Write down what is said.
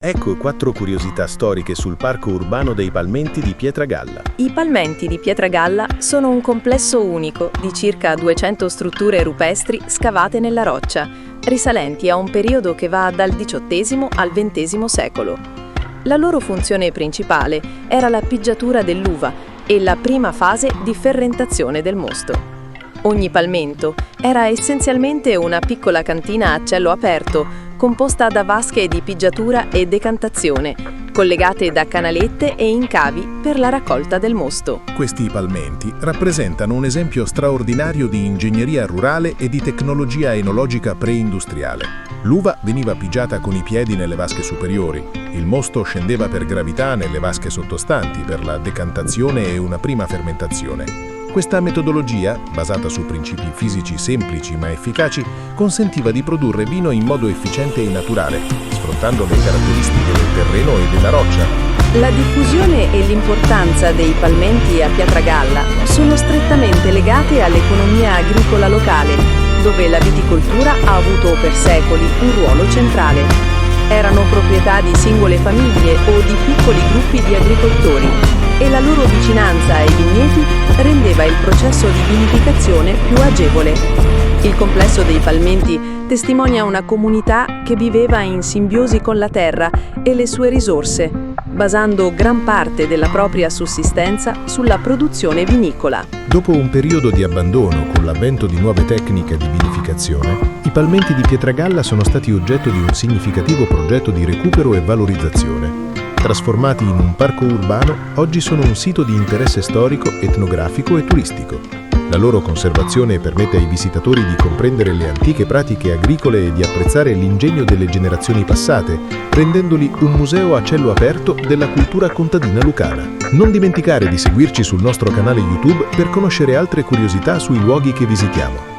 Ecco 4 curiosità storiche sul Parco Urbano dei Palmenti di Pietragalla. I Palmenti di Pietragalla sono un complesso unico di circa 200 strutture rupestri scavate nella roccia, risalenti a un periodo che va dal XVIII al XX secolo. La loro funzione principale era la pigiatura dell'uva e la prima fase di fermentazione del mosto. Ogni palmento era essenzialmente una piccola cantina a cielo aperto, composta da vasche di pigiatura e decantazione, collegate da canalette e incavi per la raccolta del mosto. Questi palmenti rappresentano un esempio straordinario di ingegneria rurale e di tecnologia enologica preindustriale. L'uva veniva pigiata con i piedi nelle vasche superiori, il mosto scendeva per gravità nelle vasche sottostanti per la decantazione e una prima fermentazione. Questa metodologia, basata su principi fisici semplici ma efficaci, consentiva di produrre vino in modo efficiente e naturale, sfruttando le caratteristiche del terreno e della roccia. La diffusione e l'importanza dei palmenti a Pietragalla sono strettamente legate all'economia agricola locale, dove la viticoltura ha avuto per secoli un ruolo centrale. Erano proprietà di singole famiglie o di piccoli gruppi di agricoltori e la loro vicinanza ai vigneti rendeva il processo di vinificazione più agevole. Il complesso dei Palmenti testimonia una comunità che viveva in simbiosi con la terra e le sue risorse, basando gran parte della propria sussistenza sulla produzione vinicola. Dopo un periodo di abbandono con l'avvento di nuove tecniche di vinificazione, i Palmenti di Pietragalla sono stati oggetto di un significativo progetto di recupero e valorizzazione. Trasformati in un parco urbano, oggi sono un sito di interesse storico, etnografico e turistico. La loro conservazione permette ai visitatori di comprendere le antiche pratiche agricole e di apprezzare l'ingegno delle generazioni passate, rendendoli un museo a cielo aperto della cultura contadina lucana. Non dimenticare di seguirci sul nostro canale YouTube per conoscere altre curiosità sui luoghi che visitiamo.